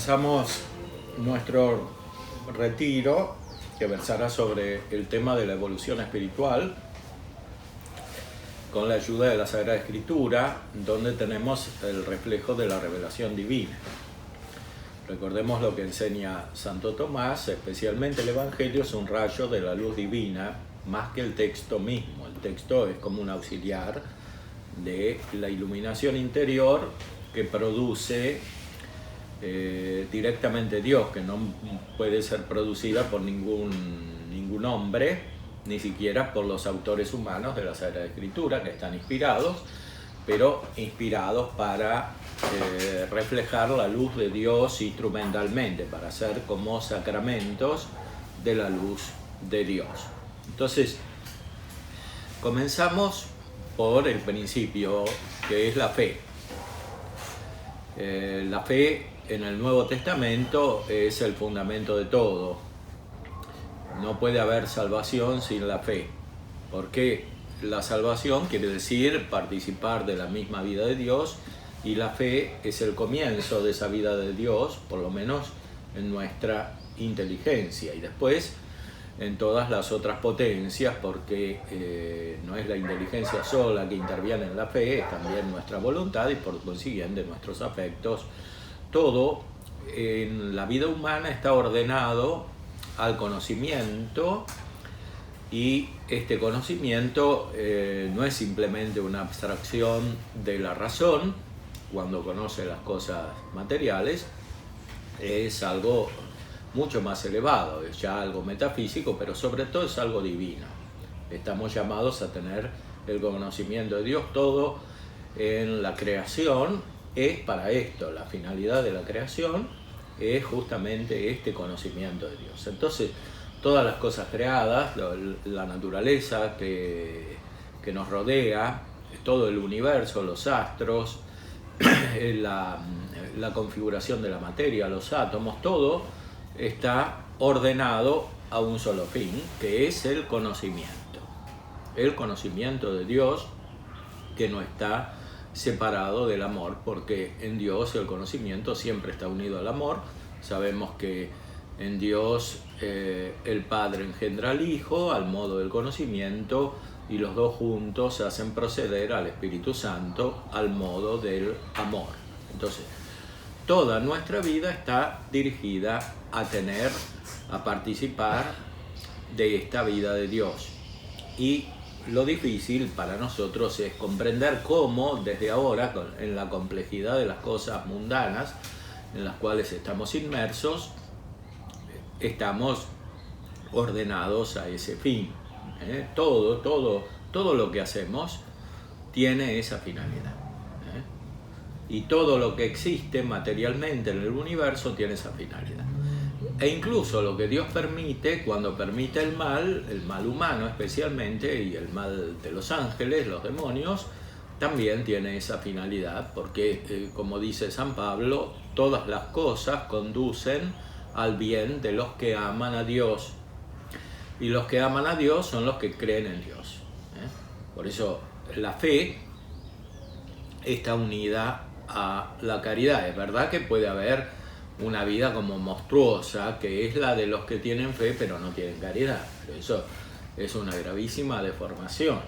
comenzamos nuestro retiro que versará sobre el tema de la evolución espiritual con la ayuda de la Sagrada Escritura, donde tenemos el reflejo de la revelación divina. Recordemos lo que enseña Santo Tomás, especialmente el Evangelio es un rayo de la luz divina más que el texto mismo. El texto es como un auxiliar de la iluminación interior que produce directamente Dios, que no puede ser producida por ningún hombre, ni siquiera por los autores humanos de la Sagrada Escritura, que están inspirados, pero inspirados para reflejar la luz de Dios instrumentalmente, para ser como sacramentos de la luz de Dios. Entonces, comenzamos por el principio, que es la fe. La fe en el Nuevo Testamento es el fundamento de todo. No puede haber salvación sin la fe, porque la salvación quiere decir participar de la misma vida de Dios, y la fe es el comienzo de esa vida de Dios, por lo menos en nuestra inteligencia, y después en todas las otras potencias, porque no es la inteligencia sola que interviene en la fe, es también nuestra voluntad y por consiguiente nuestros afectos. Todo en la vida humana está ordenado al conocimiento, y este conocimiento no es simplemente una abstracción de la razón cuando conoce las cosas materiales, es algo mucho más elevado, es ya algo metafísico, pero sobre todo es algo divino. Estamos llamados a tener el conocimiento de Dios. Todo en la creación es para esto, la finalidad de la creación es justamente este conocimiento de Dios. Entonces, todas las cosas creadas, la naturaleza que nos rodea, todo el universo, los astros, la configuración de la materia, los átomos, todo está ordenado a un solo fin, que es el conocimiento de Dios, que no está separado del amor, porque en Dios el conocimiento siempre está unido al amor. Sabemos que en Dios el Padre engendra al Hijo al modo del conocimiento, y los dos juntos hacen proceder al Espíritu Santo al modo del amor. Entonces, toda nuestra vida está dirigida a participar de esta vida de Dios. Y lo difícil para nosotros es comprender cómo desde ahora, en la complejidad de las cosas mundanas en las cuales estamos inmersos, estamos ordenados a ese fin. Todo lo que hacemos tiene esa finalidad. Y todo lo que existe materialmente en el universo tiene esa finalidad. E incluso lo que Dios permite, cuando permite el mal humano especialmente, y el mal de los ángeles, los demonios, también tiene esa finalidad, porque como dice San Pablo, todas las cosas conducen al bien de los que aman a Dios. Y los que aman a Dios son los que creen en Dios. Por eso la fe está unida a la caridad. Es verdad que puede haber una vida como monstruosa, que es la de los que tienen fe pero no tienen caridad. Pero eso es una gravísima deformación.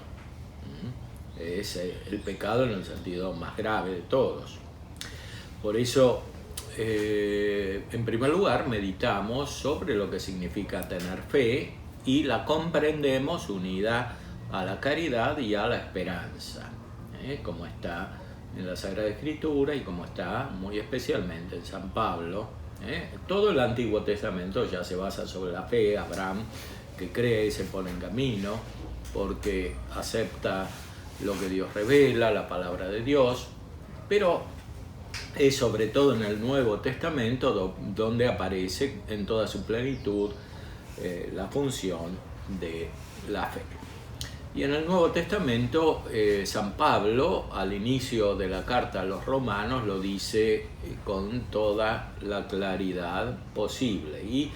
Es el pecado en el sentido más grave de todos. Por eso, en primer lugar, meditamos sobre lo que significa tener fe y la comprendemos unida a la caridad y a la esperanza, como está en la Sagrada Escritura y como está muy especialmente en San Pablo. Todo el Antiguo Testamento ya se basa sobre la fe. Abraham, que cree y se pone en camino porque acepta lo que Dios revela, la palabra de Dios, pero es sobre todo en el Nuevo Testamento donde aparece en toda su plenitud la función de la fe. Y en el Nuevo Testamento, San Pablo, al inicio de la carta a los romanos, lo dice con toda la claridad posible. Y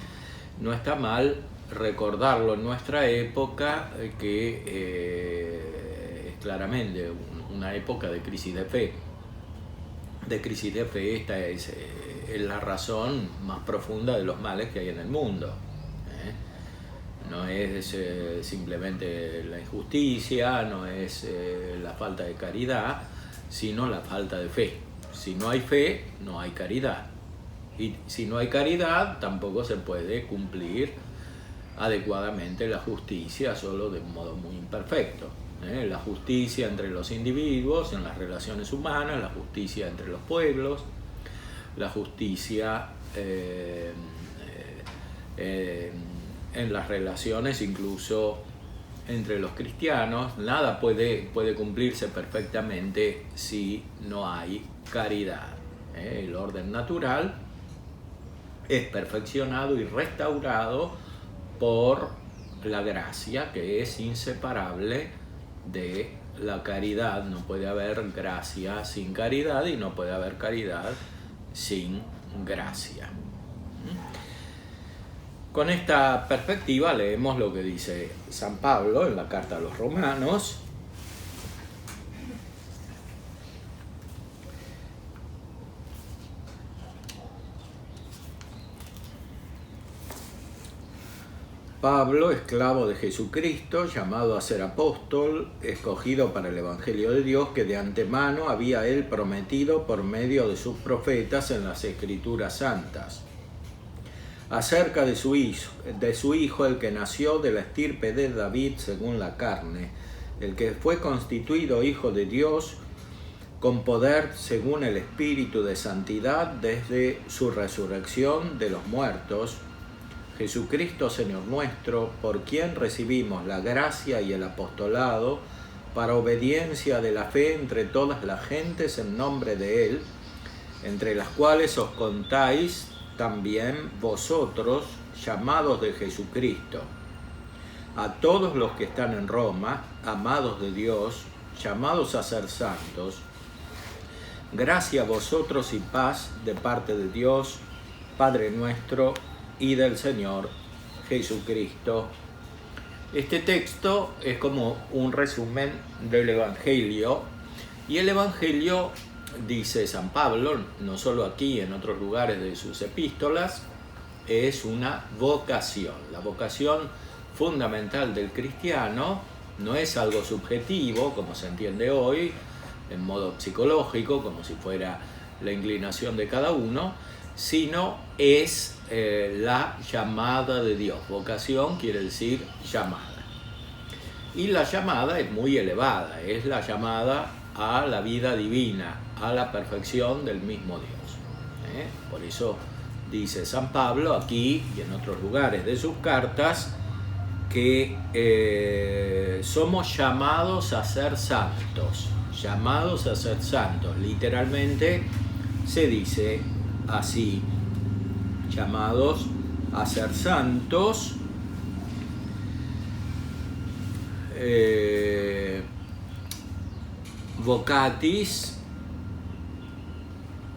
no está mal recordarlo en nuestra época, que es claramente una época de crisis de fe. de crisis de fe, esta es la razón más profunda de los males que hay en el mundo. No es simplemente la injusticia, no es la falta de caridad, sino la falta de fe. Si no hay fe, no hay caridad. Y si no hay caridad, tampoco se puede cumplir adecuadamente la justicia, solo de un modo muy imperfecto. La justicia entre los individuos, en las relaciones humanas, la justicia entre los pueblos, la justicia en las relaciones incluso entre los cristianos. Nada puede cumplirse perfectamente si no hay caridad. El orden natural es perfeccionado y restaurado por la gracia, que es inseparable de la caridad. No puede haber gracia sin caridad y no puede haber caridad sin gracia. Con esta perspectiva leemos lo que dice San Pablo en la carta a los Romanos. Pablo, esclavo de Jesucristo, llamado a ser apóstol, escogido para el Evangelio de Dios, que de antemano había él prometido por medio de sus profetas en las Escrituras Santas, acerca de su hijo, el que nació de la estirpe de David según la carne, el que fue constituido hijo de Dios con poder según el Espíritu de santidad desde su resurrección de los muertos, Jesucristo Señor nuestro, por quien recibimos la gracia y el apostolado para obediencia de la fe entre todas las gentes en nombre de Él, entre las cuales os contáis también vosotros, llamados de Jesucristo. A todos los que están en Roma, amados de Dios, llamados a ser santos, gracia a vosotros y paz de parte de Dios, Padre nuestro, y del Señor Jesucristo. Este texto es como un resumen del Evangelio, y el Evangelio, dice San Pablo, no solo aquí, en otros lugares de sus epístolas, es una vocación. La vocación fundamental del cristiano no es algo subjetivo, como se entiende hoy, en modo psicológico, como si fuera la inclinación de cada uno, sino es la llamada de Dios. Vocación quiere decir llamada. Y la llamada es muy elevada, es la llamada a la vida divina, a la perfección del mismo Dios. Por eso dice San Pablo aquí y en otros lugares de sus cartas que somos llamados a ser santos. Llamados a ser santos. Literalmente se dice así: llamados a ser santos, vocatis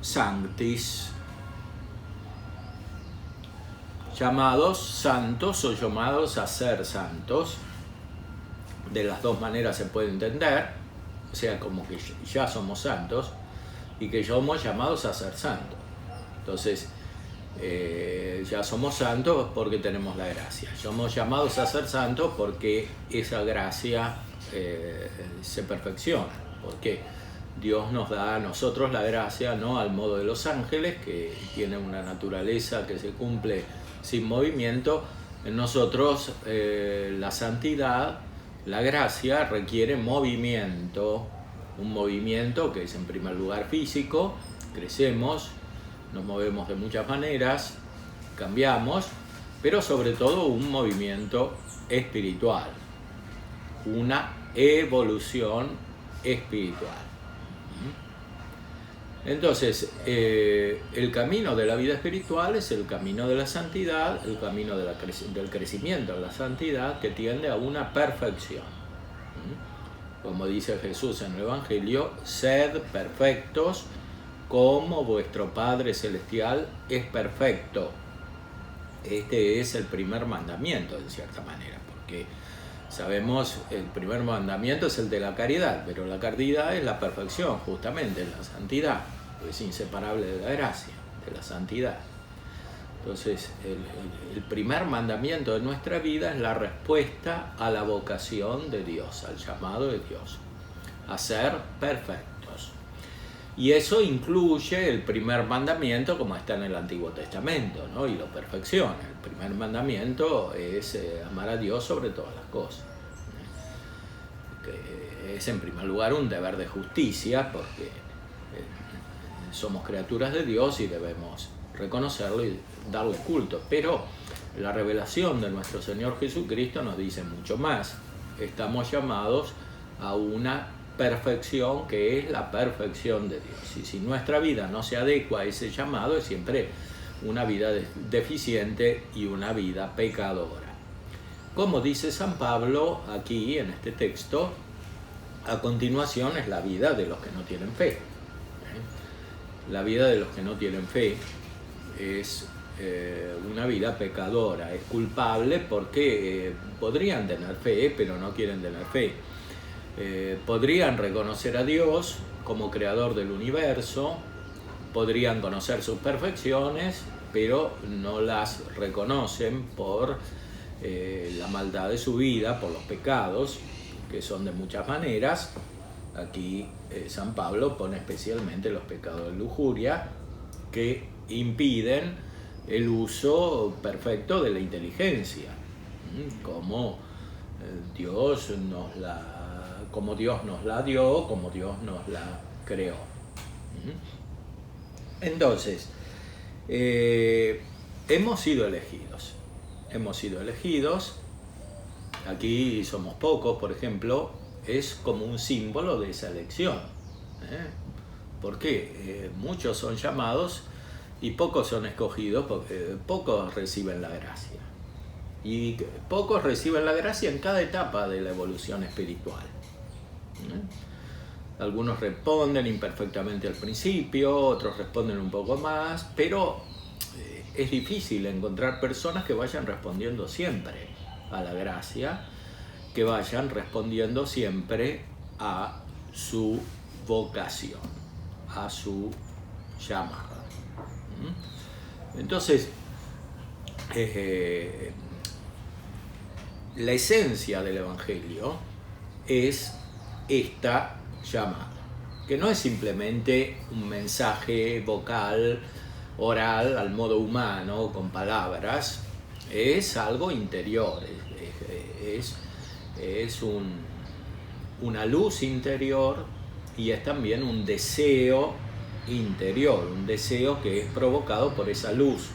sanctis, llamados santos o llamados a ser santos. De las dos maneras se puede entender, o sea, como que ya somos santos y que somos llamados a ser santos. Entonces, ya somos santos porque tenemos la gracia. Somos llamados a ser santos porque esa gracia se perfecciona, porque Dios nos da a nosotros la gracia, no al modo de los ángeles, que tienen una naturaleza que se cumple sin movimiento. En nosotros la santidad, la gracia requiere movimiento, un movimiento que es en primer lugar físico. Crecemos, nos movemos de muchas maneras, cambiamos, pero sobre todo un movimiento espiritual, una evolución espiritual. Entonces, el camino de la vida espiritual es el camino de la santidad, el camino del crecimiento de la santidad, que tiende a una perfección. Como dice Jesús en el Evangelio, sed perfectos como vuestro Padre Celestial es perfecto. Este es el primer mandamiento, en cierta manera, porque sabemos el primer mandamiento es el de la caridad, pero la caridad es la perfección, justamente, la santidad. es inseparable de la gracia, de la santidad. Entonces, el primer mandamiento de nuestra vida es la respuesta a la vocación de Dios, al llamado de Dios, a ser perfectos. Y eso incluye el primer mandamiento como está en el Antiguo Testamento, ¿no? Y lo perfecciona. El primer mandamiento es amar a Dios sobre todas las cosas. Que es en primer lugar un deber de justicia, porque somos criaturas de Dios y debemos reconocerlo y darle culto. Pero la revelación de nuestro Señor Jesucristo nos dice mucho más. Estamos llamados a una perfección que es la perfección de Dios. Y si nuestra vida no se adecua a ese llamado, es siempre una vida deficiente y una vida pecadora. Como dice San Pablo aquí en este texto, a continuación es la vida de los que no tienen fe. La vida de los que no tienen fe es una vida pecadora, es culpable porque podrían tener fe, pero no quieren tener fe. Podrían reconocer a Dios como creador del universo, podrían conocer sus perfecciones, pero no las reconocen por la maldad de su vida, por los pecados, que son de muchas maneras. Aquí San Pablo pone especialmente los pecados de lujuria, que impiden el uso perfecto de la inteligencia, como Dios nos la dio, como Dios nos la creó. Entonces, hemos sido elegidos, aquí somos pocos, por ejemplo, es como un símbolo de esa elección, porque muchos son llamados y pocos son escogidos, porque pocos reciben la gracia. Y pocos reciben la gracia en cada etapa de la evolución espiritual. Algunos responden imperfectamente al principio, otros responden un poco más, pero es difícil encontrar personas que vayan respondiendo siempre a la gracia, que vayan respondiendo siempre a su vocación, a su llamado. Entonces, la esencia del Evangelio es esta llamada, que no es simplemente un mensaje vocal, oral, al modo humano, con palabras, es algo interior, es una luz interior y es también un deseo interior, un deseo que es provocado por esa luz.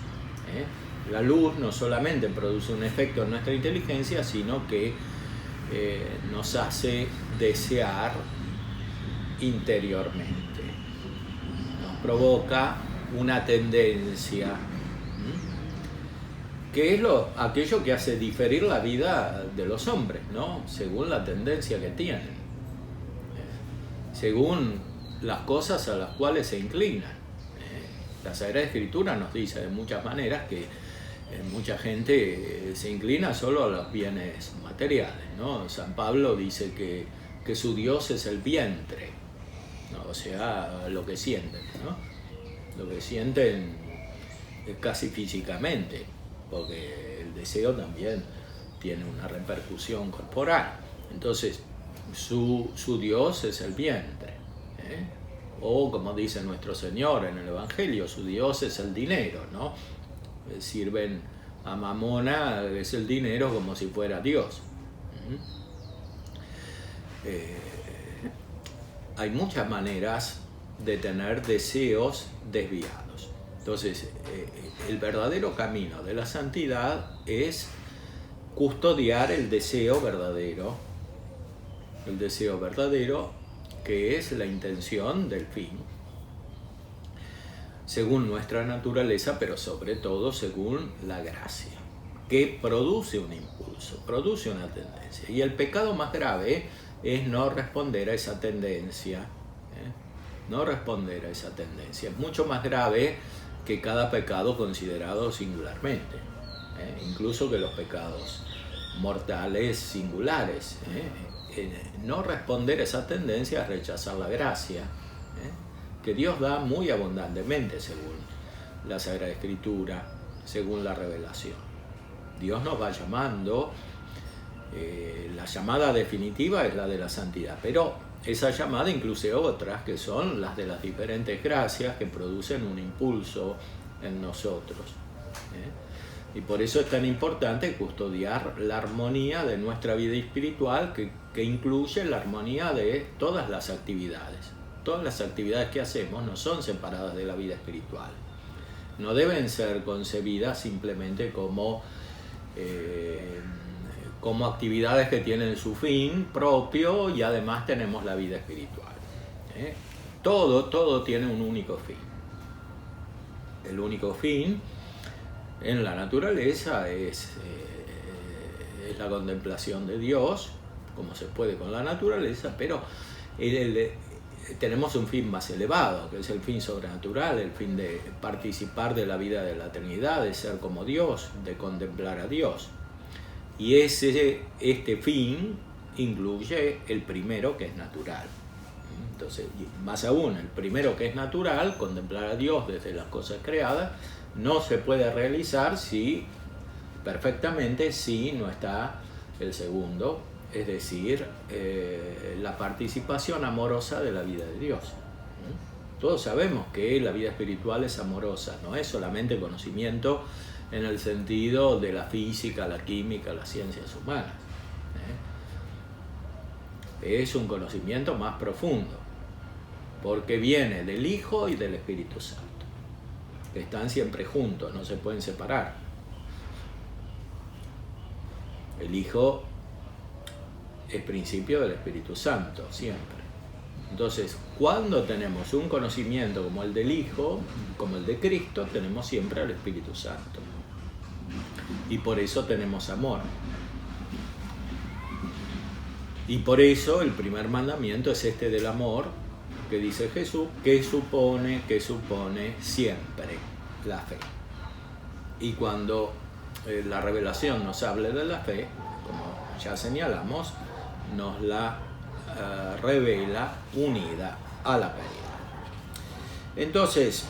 La luz no solamente produce un efecto en nuestra inteligencia, sino que nos hace desear interiormente, nos provoca una tendencia, que es aquello que hace diferir la vida de los hombres, ¿no? Según la tendencia que tienen, según las cosas a las cuales se inclinan. La Sagrada Escritura nos dice de muchas maneras que mucha gente se inclina solo a los bienes materiales, ¿no? San Pablo dice que su Dios es el vientre, ¿no? O sea, lo que sienten, ¿no? Lo que sienten casi físicamente, porque el deseo también tiene una repercusión corporal. Entonces, su Dios es el vientre, o como dice nuestro Señor en el Evangelio, su Dios es el dinero, ¿no? Sirven a Mamona, es el dinero, como si fuera Dios. Hay muchas maneras de tener deseos desviados. Entonces, el verdadero camino de la santidad es custodiar el deseo verdadero que es la intención del fin, según nuestra naturaleza, pero sobre todo según la gracia, que produce un impulso, produce una tendencia. Y el pecado más grave es no responder a esa tendencia, no responder a esa tendencia. Es mucho más grave que cada pecado considerado singularmente, incluso que los pecados mortales singulares. No responder a esa tendencia es rechazar la gracia, que Dios da muy abundantemente según la Sagrada Escritura, según la revelación. Dios nos va llamando, la llamada definitiva es la de la santidad, pero esa llamada incluye otras que son las de las diferentes gracias que producen un impulso en nosotros. Y por eso es tan importante custodiar la armonía de nuestra vida espiritual, que incluye la armonía de todas las actividades. Todas las actividades que hacemos no son separadas de la vida espiritual. No deben ser concebidas simplemente como actividades que tienen su fin propio y además tenemos la vida espiritual. Todo tiene un único fin. El único fin en la naturaleza es la contemplación de Dios, como se puede con la naturaleza, pero tenemos un fin más elevado, que es el fin sobrenatural, el fin de participar de la vida de la Trinidad, de ser como Dios, de contemplar a Dios. Y este fin incluye el primero, que es natural. Entonces, más aún, el primero, que es natural, contemplar a Dios desde las cosas creadas, no se puede realizar perfectamente si no está el segundo, es decir, la participación amorosa de la vida de Dios. Todos sabemos que la vida espiritual es amorosa, no es solamente conocimiento en el sentido de la física, la química, las ciencias humanas. Es un conocimiento más profundo, porque viene del Hijo y del Espíritu Santo, que están siempre juntos, no se pueden separar. El Hijo es principio del Espíritu Santo, siempre. Entonces, cuando tenemos un conocimiento como el del Hijo, como el de Cristo, tenemos siempre al Espíritu Santo. Y por eso tenemos amor. Y por eso el primer mandamiento es este del amor, que dice Jesús, que supone siempre la fe. Y cuando la revelación nos habla de la fe, como ya señalamos, nos la revela unida a la caridad. Entonces,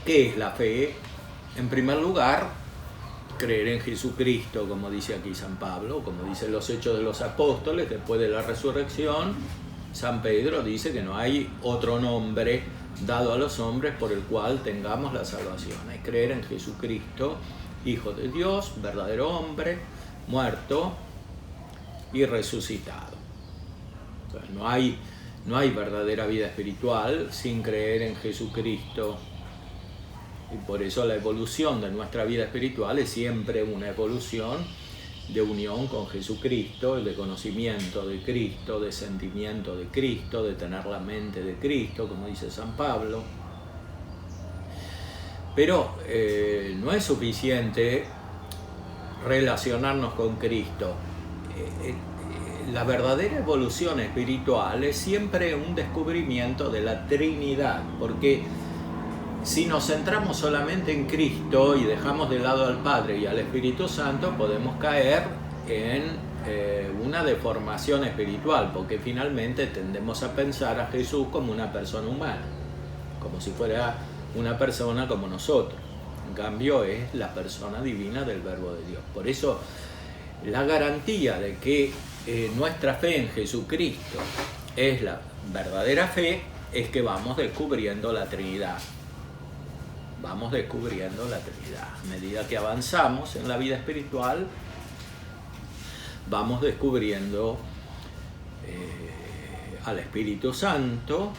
¿qué es la fe? En primer lugar, creer en Jesucristo, como dice aquí San Pablo, como dicen los Hechos de los Apóstoles, después de la resurrección, San Pedro dice que no hay otro nombre dado a los hombres por el cual tengamos la salvación. Es creer en Jesucristo, Hijo de Dios, verdadero hombre, muerto y resucitado. Entonces, no hay verdadera vida espiritual sin creer en Jesucristo. Y por eso la evolución de nuestra vida espiritual es siempre una evolución de unión con Jesucristo, de conocimiento de Cristo, de sentimiento de Cristo, de tener la mente de Cristo, como dice San Pablo. Pero no es suficiente relacionarnos con Cristo. La verdadera evolución espiritual es siempre un descubrimiento de la Trinidad, porque si nos centramos solamente en Cristo y dejamos de lado al Padre y al Espíritu Santo, podemos caer en una deformación espiritual, porque finalmente tendemos a pensar a Jesús como una persona humana, como si fuera una persona como nosotros. En cambio, es la persona divina del Verbo de Dios. Por eso, la garantía de que nuestra fe en Jesucristo es la verdadera fe es que vamos descubriendo la Trinidad. Vamos descubriendo la Trinidad. A medida que avanzamos en la vida espiritual, vamos descubriendo al Espíritu Santo,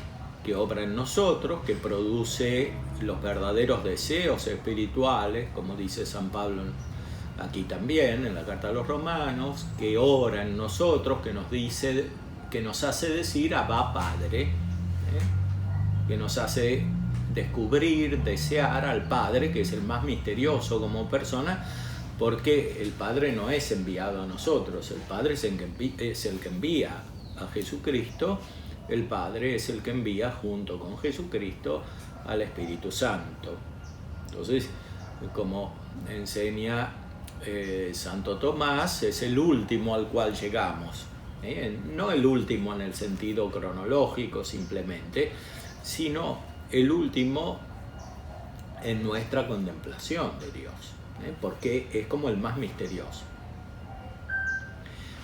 que obra en nosotros, que produce los verdaderos deseos espirituales, como dice San Pablo aquí también, en la carta a los Romanos, que obra en nosotros, que nos hace decir Abba Padre, que nos hace descubrir, desear al Padre, que es el más misterioso como persona, porque el Padre no es enviado a nosotros, el Padre es el que envía a Jesucristo. El Padre es el que envía junto con Jesucristo al Espíritu Santo. Entonces, como enseña Santo Tomás, es el último al cual llegamos. No el último en el sentido cronológico simplemente, sino el último en nuestra contemplación de Dios, porque es como el más misterioso.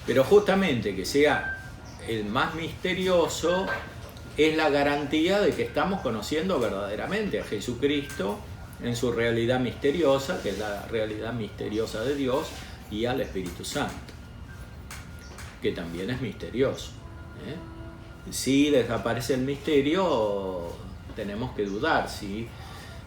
Pero justamente que sea el más misterioso es la garantía de que estamos conociendo verdaderamente a Jesucristo en su realidad misteriosa, que es la realidad misteriosa de Dios, y al Espíritu Santo, que también es misterioso. Si desaparece el misterio, tenemos que dudar si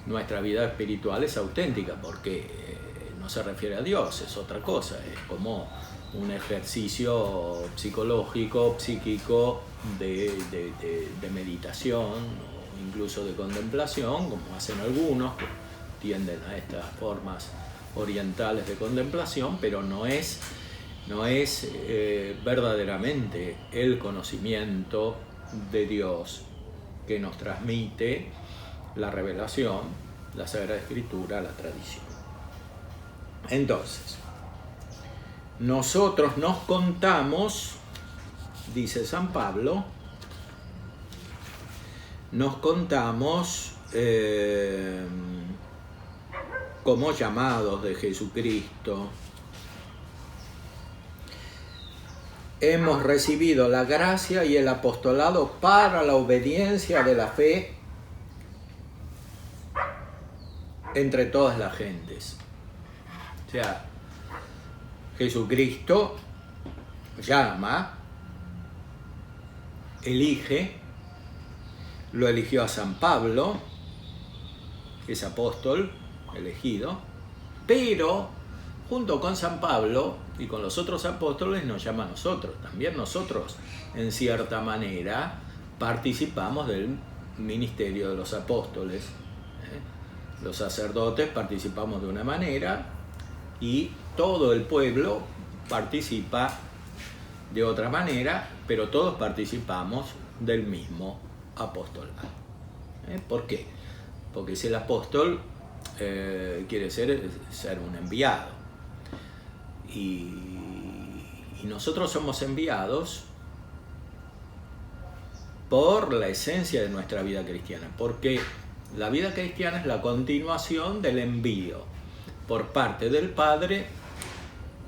nuestra vida espiritual es auténtica, porque no se refiere a Dios, es otra cosa, es como un ejercicio psicológico, psíquico, de meditación o incluso de contemplación, como hacen algunos que tienden a estas formas orientales de contemplación, pero no es verdaderamente el conocimiento de Dios que nos transmite la revelación, la Sagrada Escritura, la tradición. Entonces, nosotros nos contamos, dice San Pablo, nos contamos como llamados de Jesucristo. Hemos recibido la gracia y el apostolado para la obediencia de la fe entre todas las gentes. O sea, Jesucristo llama, elige, lo eligió a San Pablo, que es apóstol elegido, pero junto con San Pablo y con los otros apóstoles nos llama a nosotros. También nosotros, en cierta manera, participamos del ministerio de los apóstoles. Los sacerdotes participamos de una manera y todo el pueblo participa de otra manera, pero todos participamos del mismo apostolado. ¿Por qué? Porque si el apóstol quiere ser un enviado. Y nosotros somos enviados por la esencia de nuestra vida cristiana, porque la vida cristiana es la continuación del envío por parte del Padre,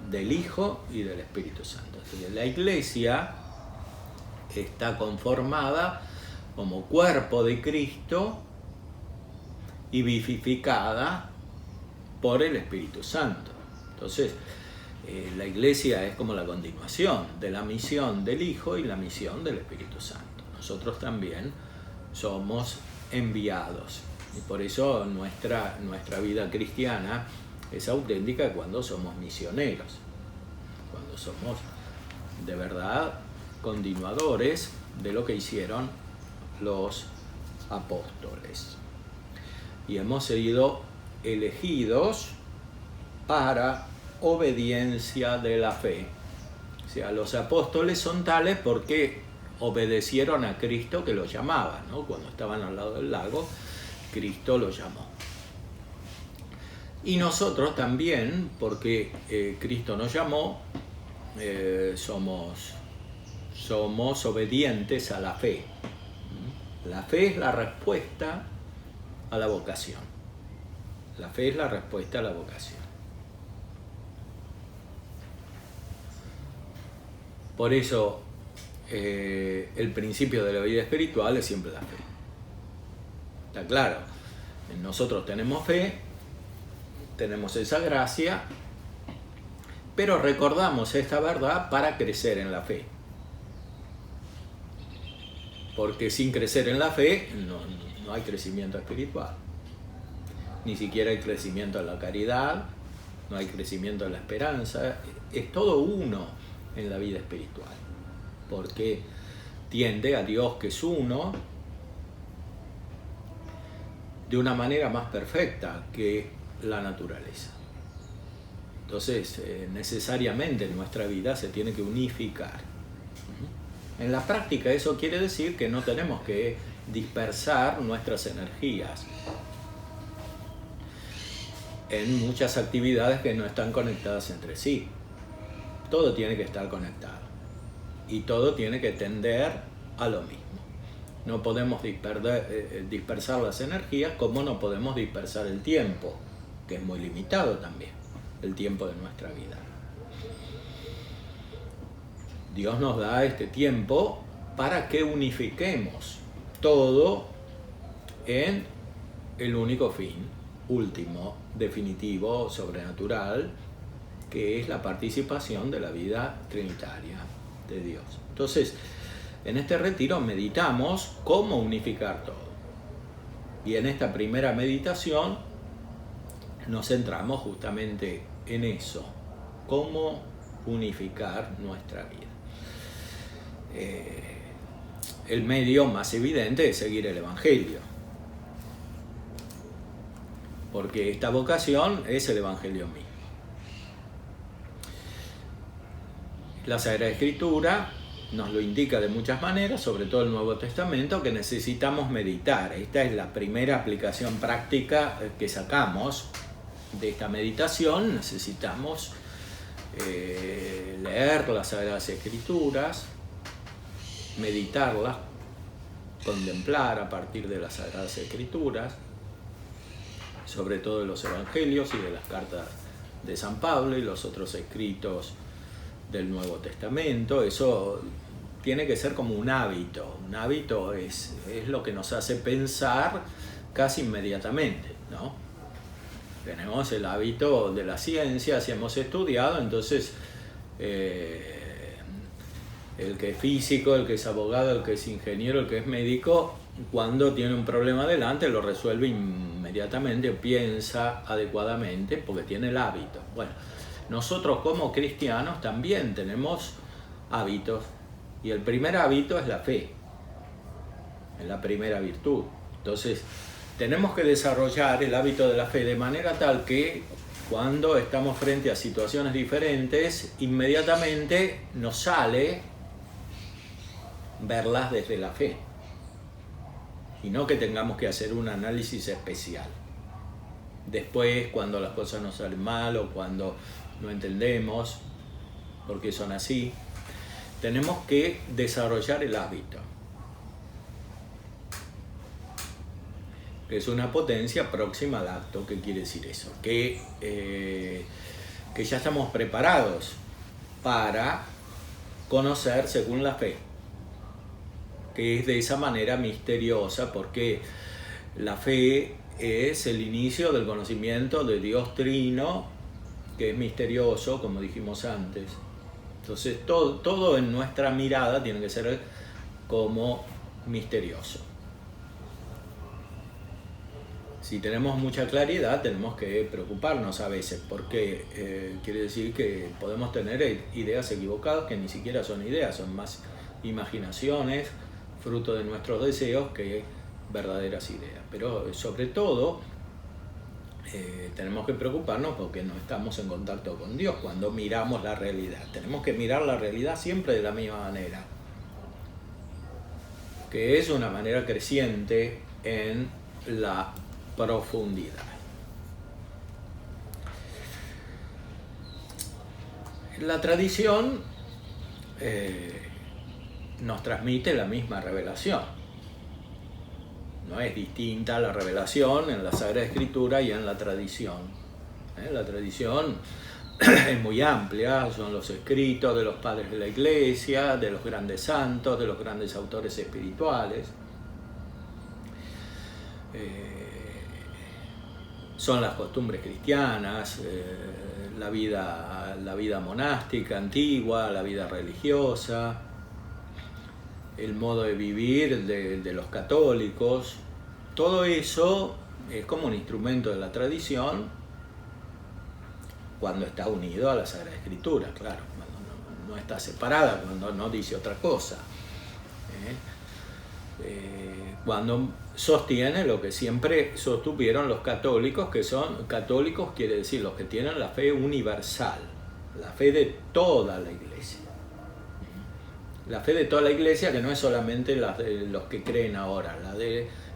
del Hijo y del Espíritu Santo. Entonces, la Iglesia está conformada como cuerpo de Cristo y vivificada por el Espíritu Santo. Entonces, la Iglesia es como la continuación de la misión del Hijo y la misión del Espíritu Santo. Nosotros también somos enviados y por eso nuestra vida cristiana es auténtica cuando somos misioneros, cuando somos de verdad continuadores de lo que hicieron los apóstoles. Y hemos sido elegidos para obediencia de la fe. O sea, los apóstoles son tales porque obedecieron a Cristo que los llamaba, ¿no? Cuando estaban al lado del lago, Cristo los llamó. Y nosotros también, porque Cristo nos llamó, somos obedientes a la fe. La fe es la respuesta a la vocación. La fe es la respuesta a la vocación. Por eso el principio de la vida espiritual es siempre la fe. Está claro, nosotros tenemos fe, tenemos esa gracia, pero recordamos esta verdad para crecer en la fe. Porque sin crecer en la fe no hay crecimiento espiritual. Ni siquiera hay crecimiento en la caridad, no hay crecimiento en la esperanza. Es todo uno en la vida espiritual. Porque tiende a Dios que es uno de una manera más perfecta que la naturaleza. Entonces, necesariamente nuestra vida se tiene que unificar. En la práctica eso quiere decir que no tenemos que dispersar nuestras energías en muchas actividades que no están conectadas entre sí. Todo tiene que estar conectado y todo tiene que tender a lo mismo. no podemos dispersar las energías, como no podemos dispersar el tiempo, que es muy limitado también, el tiempo de nuestra vida. Dios nos da este tiempo para que unifiquemos todo en el único fin, último, definitivo, sobrenatural, que es la participación de la vida trinitaria de Dios. Entonces, en este retiro meditamos cómo unificar todo. Y en esta primera meditación nos centramos justamente en eso, cómo unificar nuestra vida. El medio más evidente es seguir el Evangelio, porque esta vocación es el Evangelio mismo. La Sagrada Escritura nos lo indica de muchas maneras, sobre todo el Nuevo Testamento, que necesitamos meditar. Esta es la primera aplicación práctica que sacamos de esta meditación. Necesitamos leer las Sagradas Escrituras, meditarlas, contemplar a partir de las Sagradas Escrituras, sobre todo de los Evangelios y de las cartas de San Pablo y los otros escritos del Nuevo Testamento. Eso tiene que ser como un hábito. Un hábito es lo que nos hace pensar casi inmediatamente, ¿no? Tenemos el hábito de la ciencia, si hemos estudiado, entonces el que es físico, el que es abogado, el que es ingeniero, el que es médico, cuando tiene un problema delante lo resuelve inmediatamente, piensa adecuadamente porque tiene el hábito. Bueno, nosotros como cristianos también tenemos hábitos, y el primer hábito es la fe, es la primera virtud. Entonces tenemos que desarrollar el hábito de la fe de manera tal que cuando estamos frente a situaciones diferentes, inmediatamente nos sale verlas desde la fe, y no que tengamos que hacer un análisis especial. Después, cuando las cosas nos salen mal o cuando no entendemos por qué son así, tenemos que desarrollar el hábito, que es una potencia próxima al acto. ¿Qué quiere decir eso? Que ya estamos preparados para conocer según la fe, que es de esa manera misteriosa, porque la fe es el inicio del conocimiento de Dios Trino, que es misterioso, como dijimos antes. Entonces todo en nuestra mirada tiene que ser como misterioso. Si tenemos mucha claridad, tenemos que preocuparnos a veces, porque quiere decir que podemos tener ideas equivocadas que ni siquiera son ideas, son más imaginaciones, fruto de nuestros deseos, que verdaderas ideas. Pero sobre todo tenemos que preocuparnos porque no estamos en contacto con Dios cuando miramos la realidad. Tenemos que mirar la realidad siempre de la misma manera, que es una manera creciente en la profundidad. La tradición nos transmite la misma revelación. No es distinta la revelación en la Sagrada Escritura y en la tradición. La tradición es muy amplia, son los escritos de los padres de la Iglesia, de los grandes santos, de los grandes autores espirituales. Son las costumbres cristianas, la vida monástica antigua, la vida religiosa, el modo de vivir de los católicos. Todo eso es como un instrumento de la tradición cuando está unido a la Sagrada Escritura, claro, cuando no está separada, cuando no dice otra cosa. Cuando sostiene lo que siempre sostuvieron los católicos, que son católicos, quiere decir los que tienen la fe universal, la fe de toda la Iglesia. La fe de toda la Iglesia, que no es solamente la de los que creen ahora,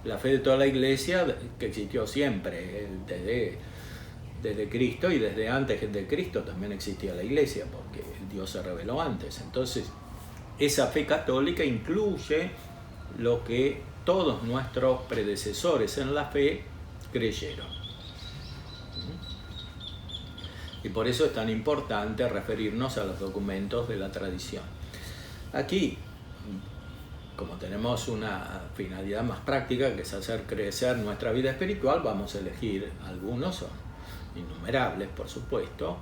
la fe de toda la Iglesia que existió siempre, desde Cristo, y desde antes de Cristo también existía la Iglesia, porque Dios se reveló antes. Entonces, esa fe católica incluye lo que todos nuestros predecesores en la fe creyeron. Y por eso es tan importante referirnos a los documentos de la tradición. Aquí, como tenemos una finalidad más práctica, que es hacer crecer nuestra vida espiritual, vamos a elegir algunos, son innumerables, por supuesto.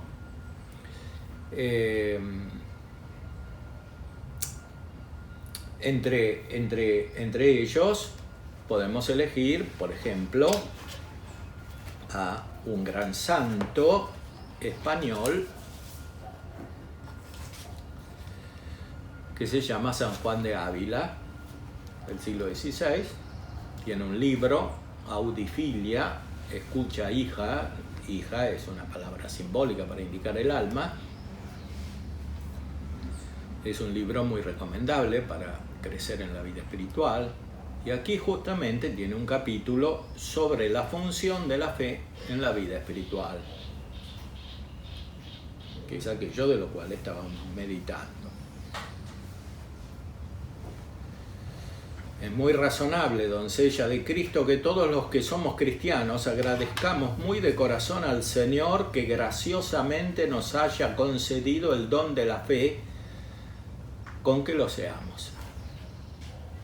Entre ellos podemos elegir, por ejemplo, a un gran santo español que se llama San Juan de Ávila, del siglo XVI. Tiene un libro, Audifilia, escucha hija. Hija es una palabra simbólica para indicar el alma. Es un libro muy recomendable para crecer en la vida espiritual. Y aquí justamente tiene un capítulo sobre la función de la fe en la vida espiritual, que es aquello de lo cual estábamos meditando. Es muy razonable, doncella de Cristo, que todos los que somos cristianos agradezcamos muy de corazón al Señor que graciosamente nos haya concedido el don de la fe con que lo seamos.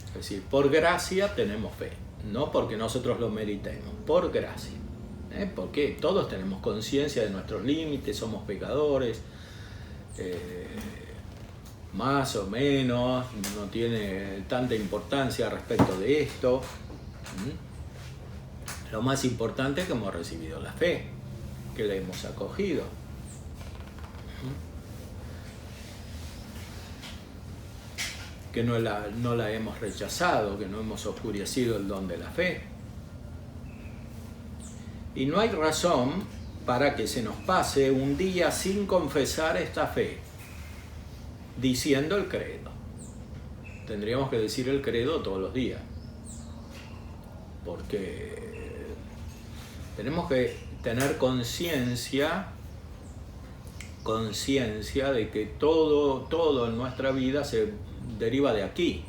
Es decir, por gracia tenemos fe, no porque nosotros lo meritemos, por gracia. Porque todos tenemos conciencia de nuestros límites, somos pecadores, más o menos, no tiene tanta importancia respecto de esto. Lo más importante es que hemos recibido la fe, que la hemos acogido. Que no la hemos rechazado, que no hemos oscurecido el don de la fe. Y no hay razón para que se nos pase un día sin confesar esta fe, diciendo el credo. Tendríamos que decir el credo todos los días, porque tenemos que tener conciencia de que todo en nuestra vida se deriva de aquí.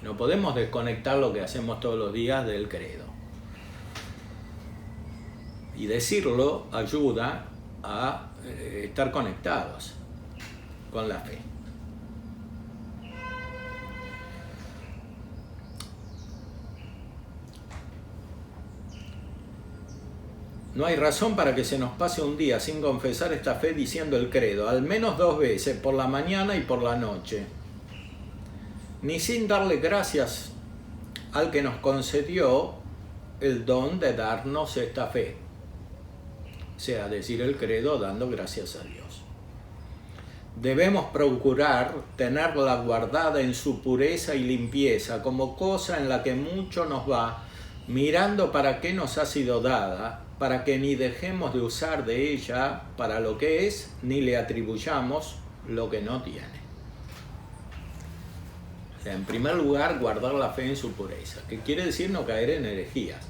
No podemos desconectar lo que hacemos todos los días del credo. Y decirlo ayuda a estar conectados con la fe. No hay razón para que se nos pase un día sin confesar esta fe diciendo el credo, al menos 2 veces, por la mañana y por la noche, ni sin darle gracias al que nos concedió el don de darnos esta fe, o sea, decir el credo dando gracias a Dios. Debemos procurar tenerla guardada en su pureza y limpieza, como cosa en la que mucho nos va, mirando para qué nos ha sido dada, para que ni dejemos de usar de ella para lo que es, ni le atribuyamos lo que no tiene. O sea, en primer lugar, guardar la fe en su pureza, que quiere decir no caer en herejías.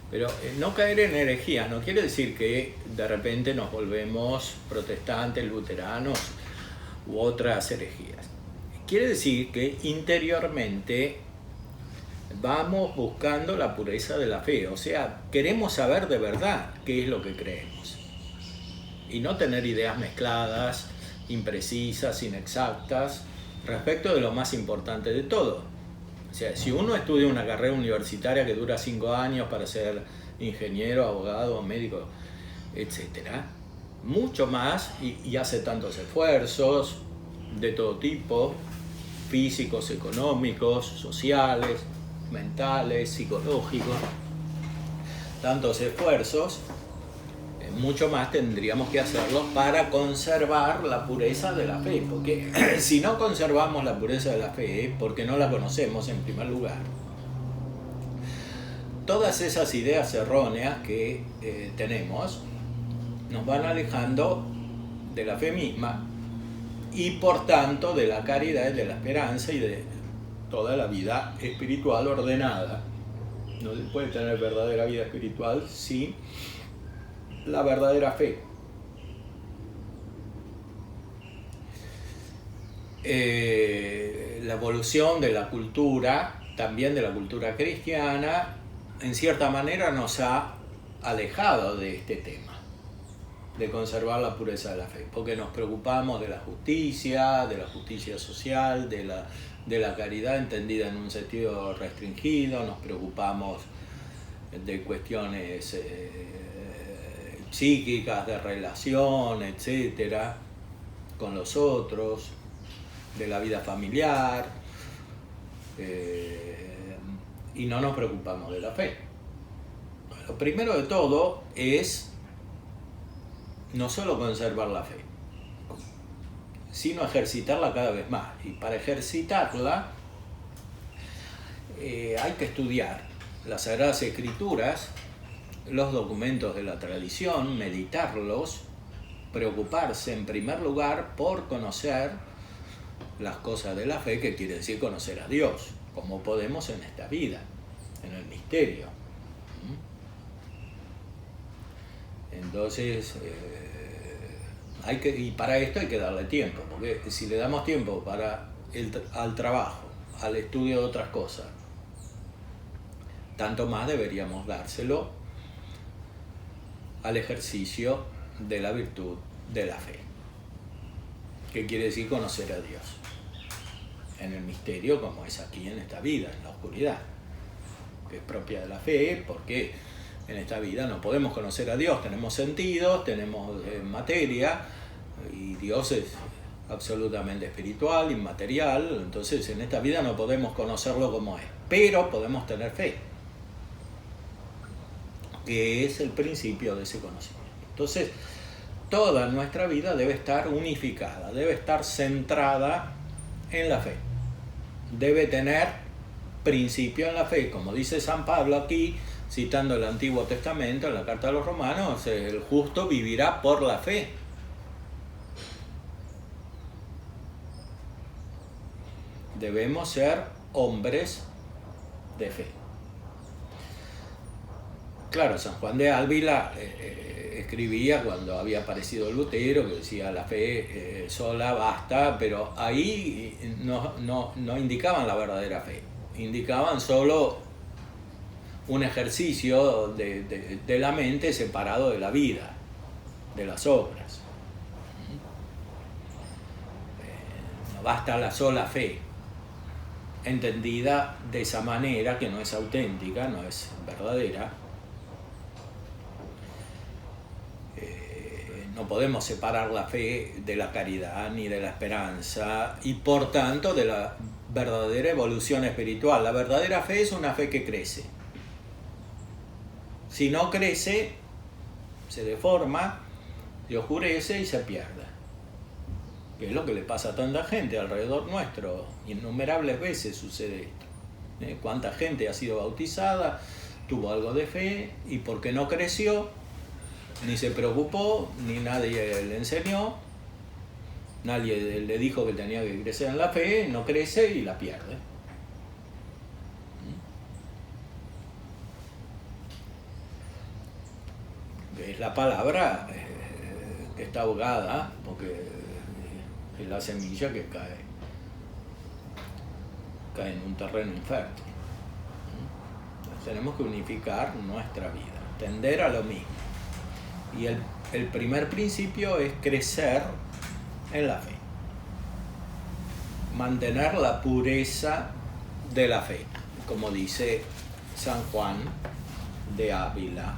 Pero no caer en herejías no quiere decir que de repente nos volvemos protestantes, luteranos u otras herejías. Quiere decir que interiormente vamos buscando la pureza de la fe, o sea, queremos saber de verdad qué es lo que creemos y no tener ideas mezcladas, imprecisas, inexactas respecto de lo más importante de todo. O sea, si uno estudia una carrera universitaria que dura 5 años para ser ingeniero, abogado, médico, etcétera, mucho más y hace tantos esfuerzos de todo tipo, físicos, económicos, sociales, mentales, psicológicos, tantos esfuerzos, mucho más tendríamos que hacerlos para conservar la pureza de la fe, porque si no conservamos la pureza de la fe, porque no la conocemos en primer lugar, todas esas ideas erróneas que tenemos nos van alejando de la fe misma y por tanto de la caridad y de la esperanza y de toda la vida espiritual ordenada. No se puede tener verdadera vida espiritual sin la verdadera fe. la evolución de la cultura, también de la cultura cristiana, en cierta manera nos ha alejado de este tema, de conservar la pureza de la fe, porque nos preocupamos de la justicia social, de la caridad entendida en un sentido restringido, nos preocupamos de cuestiones psíquicas, de relación, etcétera, con los otros, de la vida familiar, y no nos preocupamos de la fe. Lo primero de todo es no solo conservar la fe, sino ejercitarla cada vez más. Y para ejercitarla hay que estudiar las Sagradas Escrituras, los documentos de la tradición, meditarlos, preocuparse en primer lugar por conocer las cosas de la fe, que quiere decir conocer a Dios, como podemos en esta vida, en el misterio. Entonces, y para esto hay que darle tiempo, porque si le damos tiempo al trabajo, al estudio de otras cosas, tanto más deberíamos dárselo al ejercicio de la virtud de la fe, que quiere decir conocer a Dios en el misterio, como es aquí en esta vida, en la oscuridad, que es propia de la fe, porque en esta vida no podemos conocer a Dios, tenemos sentidos, tenemos materia, y Dios es absolutamente espiritual, inmaterial, entonces en esta vida no podemos conocerlo como es, pero podemos tener fe, que es el principio de ese conocimiento. Entonces, toda nuestra vida debe estar unificada, debe estar centrada en la fe, debe tener principio en la fe, como dice San Pablo aquí, citando el Antiguo Testamento en la Carta a los Romanos, el justo vivirá por la fe. Debemos ser hombres de fe. Claro, San Juan de Ávila escribía cuando había aparecido Lutero, que decía la fe sola basta, pero ahí no indicaban la verdadera fe, indicaban solo un ejercicio de la mente separado de la vida, de las obras. No basta la sola fe, entendida de esa manera que no es auténtica, no es verdadera. No podemos separar la fe de la caridad ni de la esperanza y por tanto de la verdadera evolución espiritual. La verdadera fe es una fe que crece. Si no crece, se deforma, se oscurece y se pierde. Que es lo que le pasa a tanta gente alrededor nuestro. Innumerables veces sucede esto. ¿Cuánta gente ha sido bautizada, tuvo algo de fe y porque no creció, ni se preocupó, ni nadie le enseñó, nadie le dijo que tenía que crecer en la fe, no crece y la pierde? Es la palabra que está ahogada, porque es la semilla que cae en un terreno infértil. Entonces tenemos que unificar nuestra vida, tender a lo mismo. Y el primer principio es crecer en la fe, mantener la pureza de la fe, como dice San Juan de Ávila.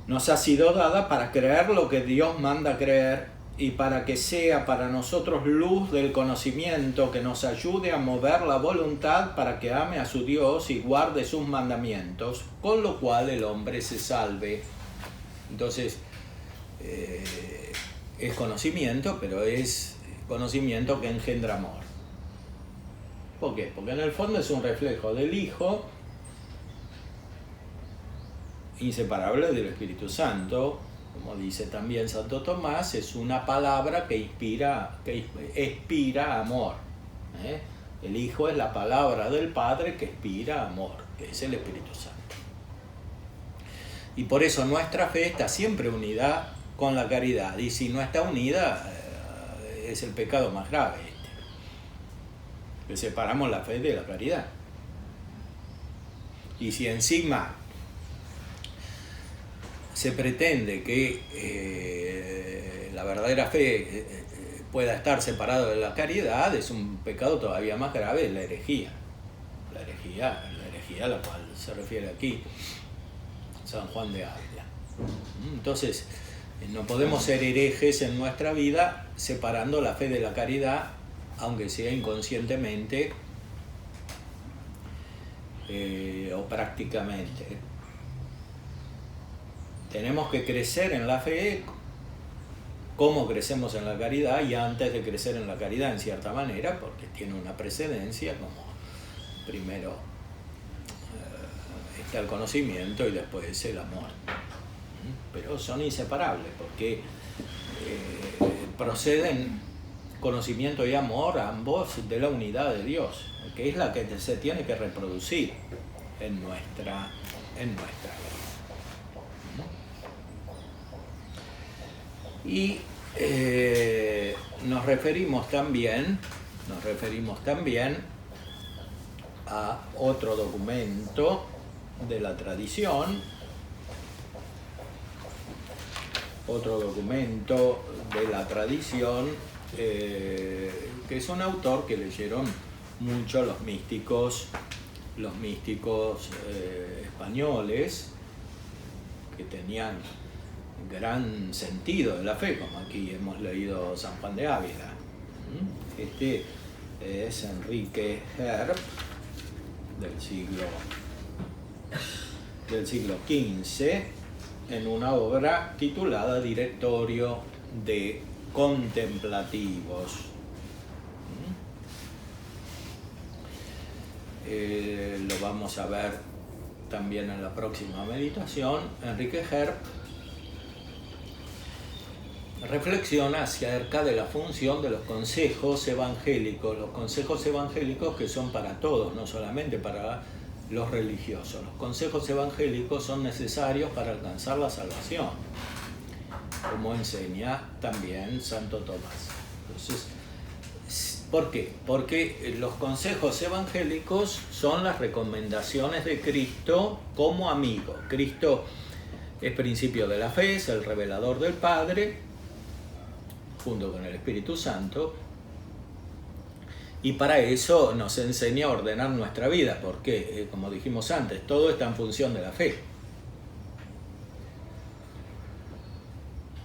Nos ha sido dada para creer lo que Dios manda creer y para que sea para nosotros luz del conocimiento que nos ayude a mover la voluntad para que ame a su Dios y guarde sus mandamientos, con lo cual el hombre se salve. Entonces, es conocimiento, pero es conocimiento que engendra amor. ¿Por qué? Porque en el fondo es un reflejo del Hijo, inseparable del Espíritu Santo. Como dice también Santo Tomás, es una palabra que expira amor. El Hijo es la palabra del Padre que expira amor, que es el Espíritu Santo. Y por eso nuestra fe está siempre unida con la caridad. Y si no está unida, es el pecado más grave que separamos la fe de la caridad. Y si encima se pretende que la verdadera fe pueda estar separado de la caridad, es un pecado todavía más grave, es la herejía. La herejía a la cual se refiere aquí San Juan de Ávila. Entonces, no podemos ser herejes en nuestra vida separando la fe de la caridad, aunque sea inconscientemente o prácticamente. Tenemos que crecer en la fe como crecemos en la caridad, y antes de crecer en la caridad en cierta manera, porque tiene una precedencia, como primero está el conocimiento y después el amor. Pero son inseparables porque proceden conocimiento y amor, ambos de la unidad de Dios, que es la que se tiene que reproducir en nuestra vida. Y nos referimos también a otro documento de la tradición, que es un autor que leyeron mucho los místicos españoles, que tenían gran sentido de la fe, como aquí hemos leído San Juan de Ávila. Este es Enrique Herb, del siglo XV, en una obra titulada Directorio de Contemplativos. Lo vamos a ver también en la próxima meditación. Enrique Herb reflexiona acerca de la función de los consejos evangélicos. Los consejos evangélicos que son para todos, no solamente para los religiosos. Los consejos evangélicos son necesarios para alcanzar la salvación, como enseña también Santo Tomás. Entonces, ¿por qué? Porque los consejos evangélicos son las recomendaciones de Cristo como amigo. Cristo es principio de la fe, es el revelador del Padre, junto con el Espíritu Santo, y para eso nos enseña a ordenar nuestra vida, porque, como dijimos antes, todo está en función de la fe.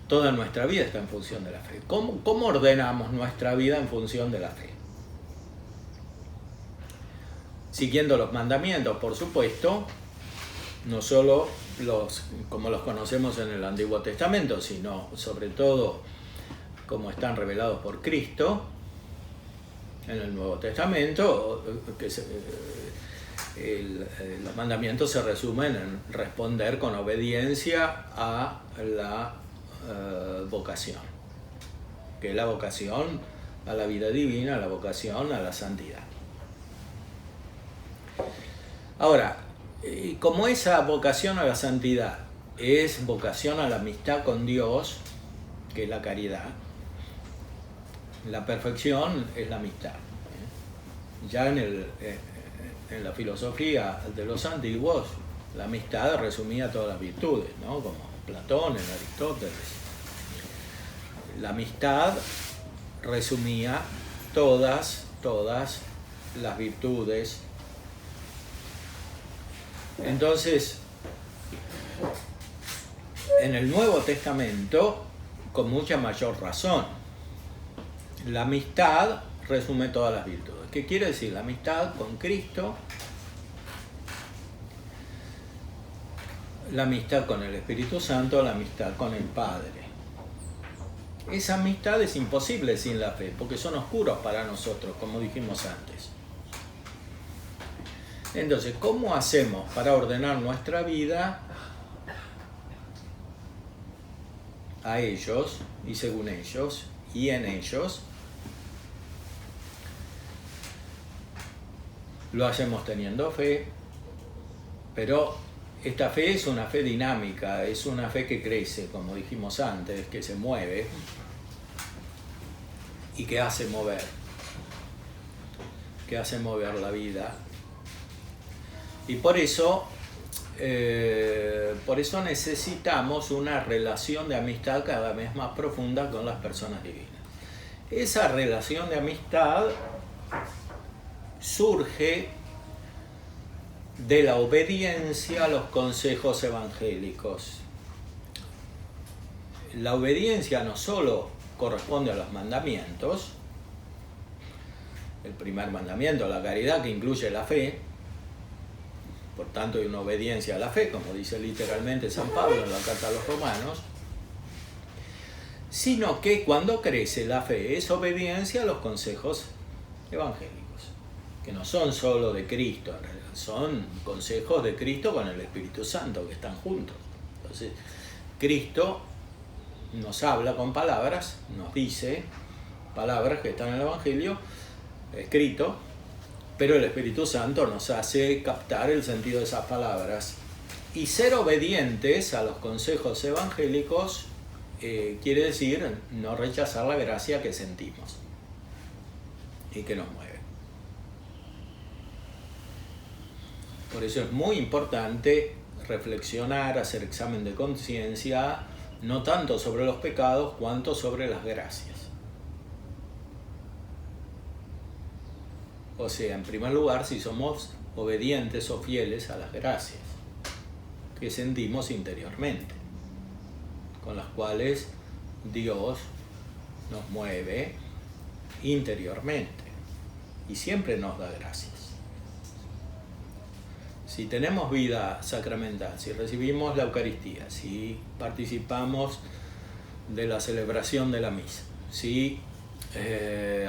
Toda nuestra vida está en función de la fe. ¿Cómo ordenamos nuestra vida en función de la fe? Siguiendo los mandamientos, por supuesto, no solo como los conocemos en el Antiguo Testamento, sino sobre todo como están revelados por Cristo en el Nuevo Testamento, los mandamientos se resumen en responder con obediencia a la vocación, que es la vocación a la vida divina, la vocación a la santidad. Ahora, como esa vocación a la santidad es vocación a la amistad con Dios, que es la caridad, la perfección es la amistad. Ya en la filosofía de los antiguos, la amistad resumía todas las virtudes, ¿no? Como Platón, en Aristóteles. La amistad resumía todas las virtudes. Entonces, en el Nuevo Testamento, con mucha mayor razón, la amistad resume todas las virtudes. ¿Qué quiere decir? La amistad con Cristo, la amistad con el Espíritu Santo, la amistad con el Padre. Esa amistad es imposible sin la fe, porque son oscuros para nosotros, como dijimos antes. Entonces, ¿cómo hacemos para ordenar nuestra vida a ellos y según ellos y en ellos? Lo hacemos teniendo fe, pero esta fe es una fe dinámica, es una fe que crece, como dijimos antes, que se mueve y que hace mover la vida. Y por eso necesitamos una relación de amistad cada vez más profunda con las personas divinas. Esa relación de amistad surge de la obediencia a los consejos evangélicos. La obediencia no solo corresponde a los mandamientos, el primer mandamiento, la caridad, que incluye la fe, por tanto hay una obediencia a la fe, como dice literalmente San Pablo en la carta a los Romanos, sino que cuando crece la fe es obediencia a los consejos evangélicos, que no son solo de Cristo, en realidad, son consejos de Cristo con el Espíritu Santo, que están juntos. Entonces, Cristo nos habla con palabras, nos dice palabras que están en el Evangelio, escrito, pero el Espíritu Santo nos hace captar el sentido de esas palabras. Y ser obedientes a los consejos evangélicos quiere decir no rechazar la gracia que sentimos y que nos mueve. Por eso es muy importante reflexionar, hacer examen de conciencia, no tanto sobre los pecados cuanto sobre las gracias. O sea, en primer lugar, si somos obedientes o fieles a las gracias que sentimos interiormente, con las cuales Dios nos mueve interiormente y siempre nos da gracias. Si tenemos vida sacramental, si recibimos la Eucaristía, si participamos de la celebración de la misa, si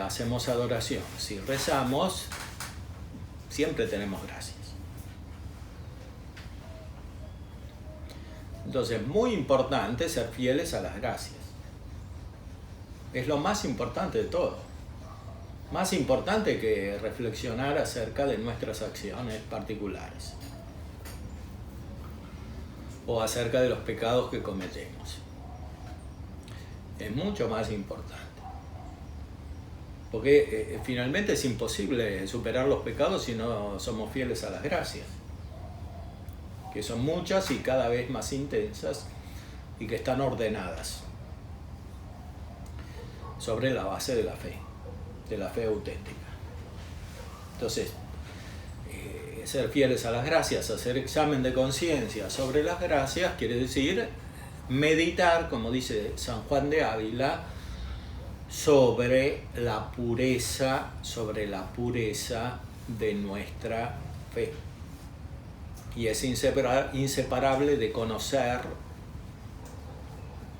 hacemos adoración, si rezamos, siempre tenemos gracias. Entonces, muy importante ser fieles a las gracias. Es lo más importante de todo. Más importante que reflexionar acerca de nuestras acciones particulares o acerca de los pecados que cometemos. Es mucho más importante. Porque finalmente es imposible superar los pecados si no somos fieles a las gracias, que son muchas y cada vez más intensas y que están ordenadas sobre la base de la fe auténtica. Entonces, ser fieles a las gracias, hacer examen de conciencia sobre las gracias, quiere decir meditar, como dice San Juan de Ávila, sobre la pureza de nuestra fe. Y es inseparable de conocer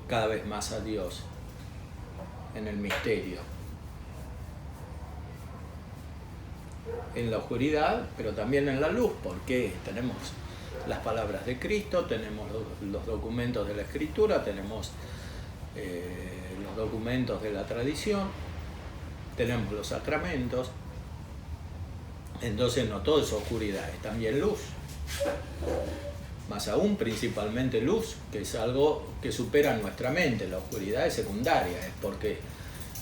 cada vez más a Dios en el misterio, en la oscuridad, pero también en la luz, porque tenemos las palabras de Cristo, tenemos los documentos de la Escritura, tenemos los documentos de la tradición, tenemos los sacramentos. Entonces no todo es oscuridad, es también luz. Más aún, principalmente luz, que es algo que supera nuestra mente. La oscuridad es secundaria, es porque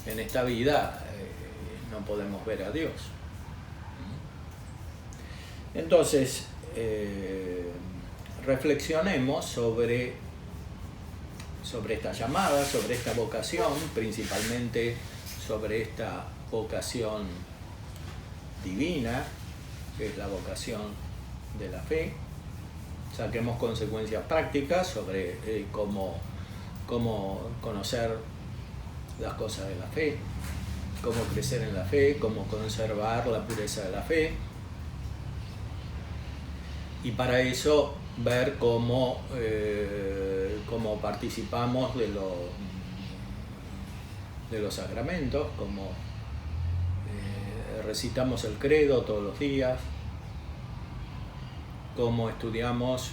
en esta vida no podemos ver a Dios. Entonces, reflexionemos sobre esta llamada, sobre esta vocación, principalmente sobre esta vocación divina, que es la vocación de la fe. Saquemos consecuencias prácticas sobre cómo conocer las cosas de la fe, cómo crecer en la fe, cómo conservar la pureza de la fe. Y para eso ver cómo participamos de los sacramentos, cómo recitamos el credo todos los días, cómo estudiamos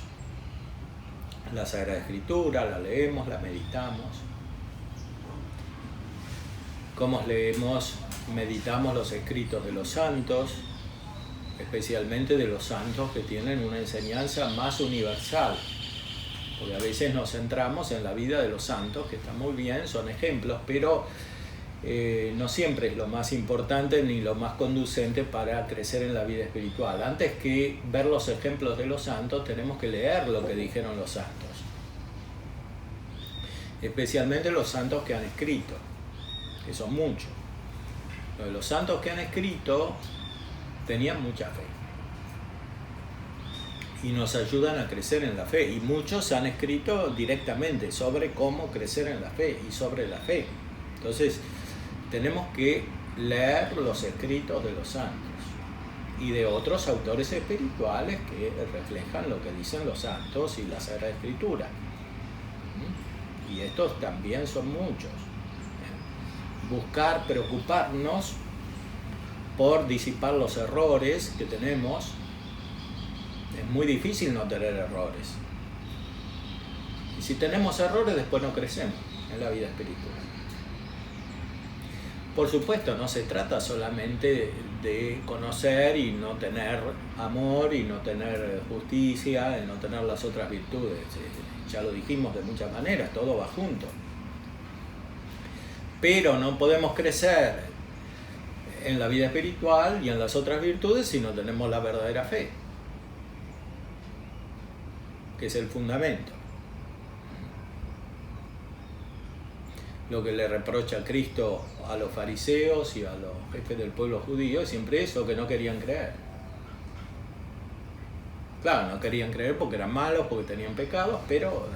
la Sagrada Escritura, la leemos, la meditamos, cómo leemos, meditamos los escritos de los santos, especialmente de los santos que tienen una enseñanza más universal, porque a veces nos centramos en la vida de los santos, que está muy bien, son ejemplos, pero no siempre es lo más importante ni lo más conducente para crecer en la vida espiritual. Antes que ver los ejemplos de los santos, tenemos que leer lo que dijeron los santos, especialmente los santos que han escrito, que son muchos. Los santos que han escrito tenían mucha fe y nos ayudan a crecer en la fe, y muchos han escrito directamente sobre cómo crecer en la fe y sobre la fe. Entonces tenemos que leer los escritos de los santos y de otros autores espirituales que reflejan lo que dicen los santos y la Sagrada Escritura. Y estos también son muchos. Buscar, preocuparnos por disipar los errores que tenemos. Es muy difícil no tener errores. Y si tenemos errores, después no crecemos en la vida espiritual. Por supuesto, no se trata solamente de conocer y no tener amor y no tener justicia y no tener las otras virtudes. Ya lo dijimos de muchas maneras, todo va junto. Pero no podemos crecer en la vida espiritual y en las otras virtudes si no tenemos la verdadera fe, que es el fundamento. Lo que le reprocha a Cristo a los fariseos y a los jefes del pueblo judío es siempre eso, que no querían creer. Claro, no querían creer porque eran malos, porque tenían pecados, pero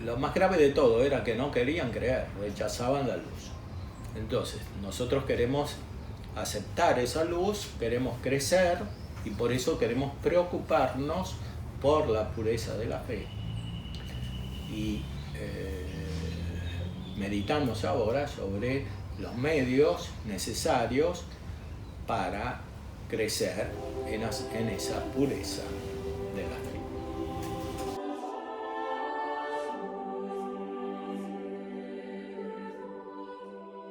lo más grave de todo era que no querían creer, rechazaban la luz. Entonces, nosotros queremos aceptar esa luz, queremos crecer y por eso queremos preocuparnos por la pureza de la fe. Y meditamos ahora sobre los medios necesarios para crecer en esa pureza de la fe.